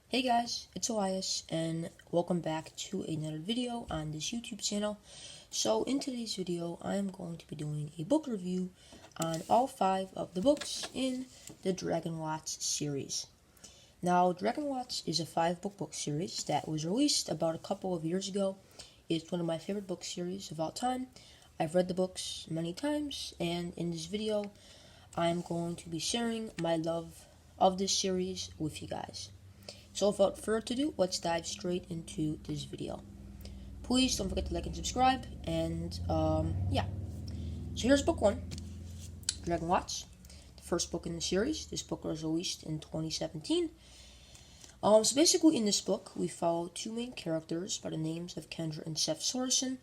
Hey guys, it's Elias, and welcome back to another video on this YouTube channel. So in today's video, I am going to be doing a book review on all 5 of the books in the Dragonwatch series. Now, Dragonwatch is a 5-book series that was released about a couple of years ago. It's one of my favorite book series of all time. I've read the books many times, and in this video, I am going to be sharing my love of this series with you guys. So without further ado, let's dive straight into this video. Please don't forget to like and subscribe, and yeah. So here's book 1, Dragonwatch, the first book in the series. This book was released in 2017. So basically in this book, we follow 2 main characters by the names of Kendra and Seth Sorensen.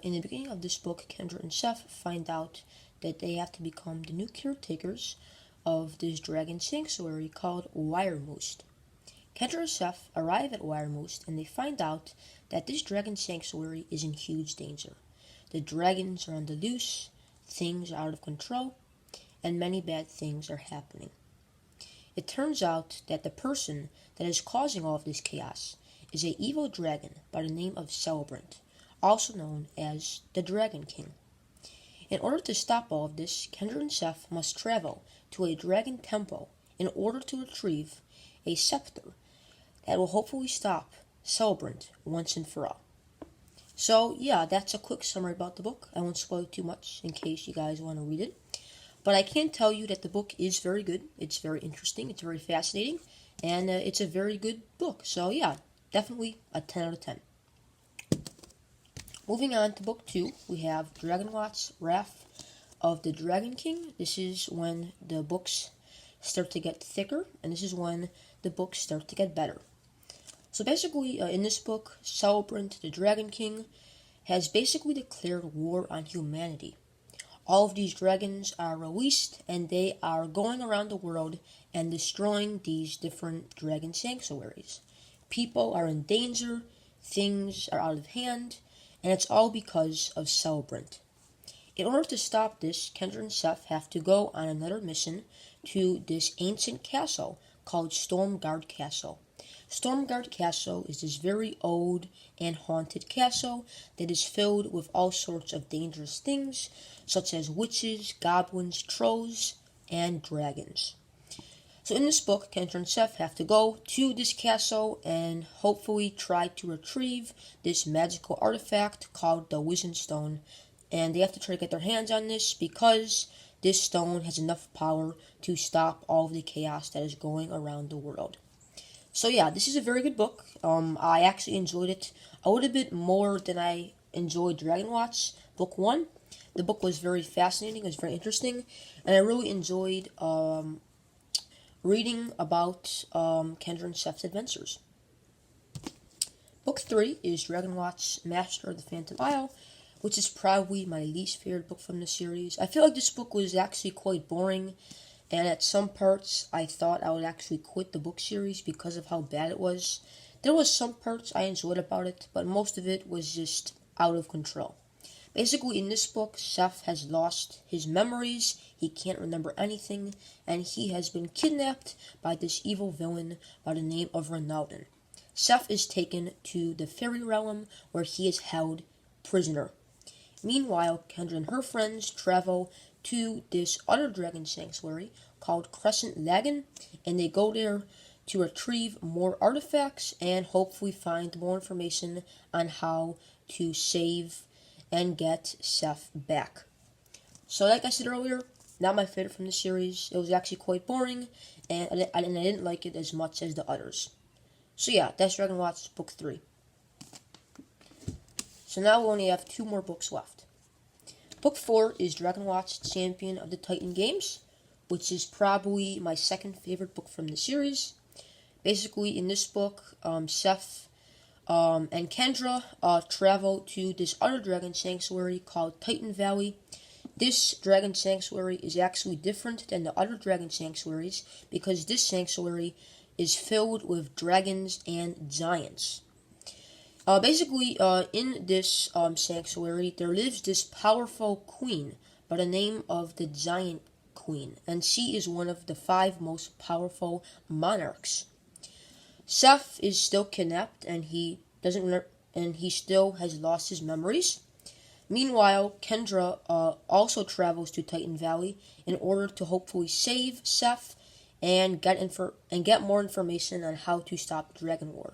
In the beginning of this book, Kendra and Seth find out that they have to become the new caretakers of this dragon sanctuary called Wiremoost. Kendra and Seth arrive at Wiremoost, and they find out that this dragon sanctuary is in huge danger. The dragons are on the loose, things are out of control, and many bad things are happening. It turns out that the person that is causing all of this chaos is an evil dragon by the name of Celebrant, also known as the Dragon King. In order to stop all of this, Kendra and Seth must travel to a dragon temple in order to retrieve a scepter that will hopefully stop Celebrant once and for all. So yeah, that's a quick summary about the book. I won't spoil too much in case you guys want to read it. But I can tell you that the book is very good. It's very interesting. It's very fascinating. And it's a very good book. So yeah, definitely a 10 out of 10. Moving on to book 2, we have Dragonwatch Wrath of the Dragon King. This is when the books start to get thicker, and this is when the books start to get better. So basically, in this book, Celebrant, the Dragon King, has basically declared war on humanity. All of these dragons are released, and they are going around the world and destroying these different dragon sanctuaries. People are in danger, things are out of hand, and it's all because of Celebrant. In order to stop this, Kendra and Seth have to go on another mission to this ancient castle called Stormguard Castle. Stormguard Castle is this very old and haunted castle that is filled with all sorts of dangerous things, such as witches, goblins, trolls, and dragons. So in this book, Kendra and Seth have to go to this castle and hopefully try to retrieve this magical artifact called the Wizened Stone. And they have to try to get their hands on this because this stone has enough power to stop all of the chaos that is going around the world. So yeah, this is a very good book. I actually enjoyed it a little bit more than I enjoyed Dragonwatch Book 1. The book was very fascinating, it was very interesting, and I really enjoyed reading about Kendra and Seth's adventures. Book 3 is Dragonwatch Master of the Phantom Isle, which is probably my least favorite book from the series. I feel like this book was actually quite boring, and at some parts I thought I would actually quit the book series because of how bad it was. There was some parts I enjoyed about it, but most of it was just out of control. Basically, in this book, Seth has lost his memories, he can't remember anything, and he has been kidnapped by this evil villain by the name of Ronaldin. Seth is taken to the fairy realm where he is held prisoner. Meanwhile, Kendra and her friends travel to this other dragon sanctuary called Crescent Lagoon, and they go there to retrieve more artifacts and hopefully find more information on how to save and get Seth back. So like I said earlier, not my favorite from the series. It was actually quite boring, and I didn't like it as much as the others. So yeah, that's Dragonwatch Book 3. So now we only have 2 more books left. Book 4 is Dragonwatch Champion of the Titan Games, which is probably my second favorite book from the series. Basically, in this book, Seth and Kendra travel to this other dragon sanctuary called Titan Valley. This dragon sanctuary is actually different than the other dragon sanctuaries because this sanctuary is filled with dragons and giants. Basically, in this sanctuary, there lives this powerful queen by the name of the Giant Queen, and she is one of the 5 most powerful monarchs. Seth is still kidnapped, and he still has lost his memories. Meanwhile, Kendra also travels to Titan Valley in order to hopefully save Seth and get more information on how to stop the Dragon War.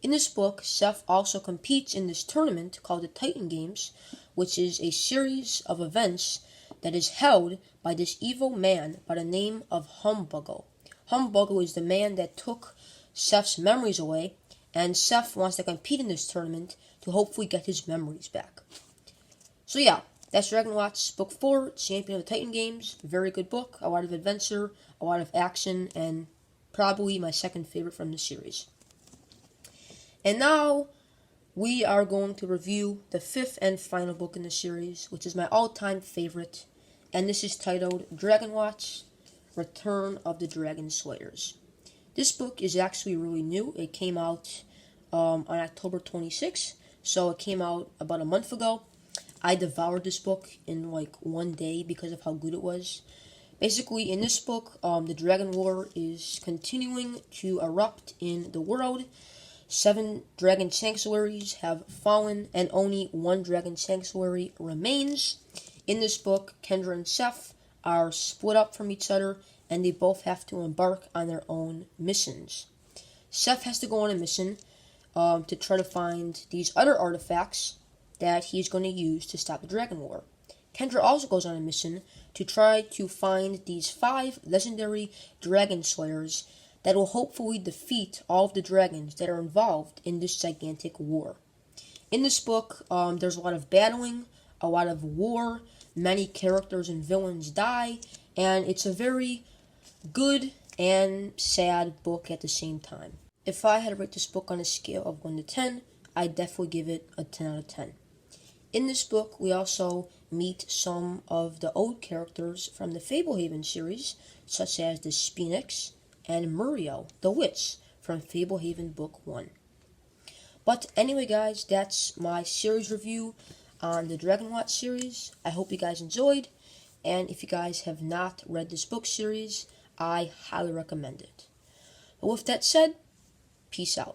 In this book, Seth also competes in this tournament called the Titan Games, which is a series of events that is held by this evil man by the name of Humbuggle. Humbuggle is the man that took Seth's memories away, and Seth wants to compete in this tournament to hopefully get his memories back. So yeah, that's Dragonwatch Book 4, Champion of the Titan Games. Very good book, a lot of adventure, a lot of action, and probably my second favorite from the series. And now, we are going to review the fifth and final book in the series, which is my all-time favorite, and this is titled Dragonwatch Return of the Dragon Slayers. This book is actually really new. It came out on October 26th, so it came out about a month ago. I devoured this book in like one day because of how good it was. Basically, in this book, the Dragon War is continuing to erupt in the world. 7 dragon sanctuaries have fallen, and only 1 dragon sanctuary remains. In this book, Kendra and Seth are split up from each other, and they both have to embark on their own missions. Seth has to go on a mission to try to find these other artifacts that he's going to use to stop the Dragon War. Kendra also goes on a mission to try to find these 5 legendary dragon slayers that will hopefully defeat all of the dragons that are involved in this gigantic war. In this book, there's a lot of battling, a lot of war, many characters and villains die, and it's a very good and sad book at the same time. If I had to rate this book on a scale of 1 to 10, I'd definitely give it a 10 out of 10. In this book, we also meet some of the old characters from the Fablehaven series, such as the Sphinx and Muriel, the witch, from Fablehaven Book 1. But anyway, guys, that's my series review on the Dragonwatch series. I hope you guys enjoyed, and if you guys have not read this book series, I highly recommend it. But with that said, peace out.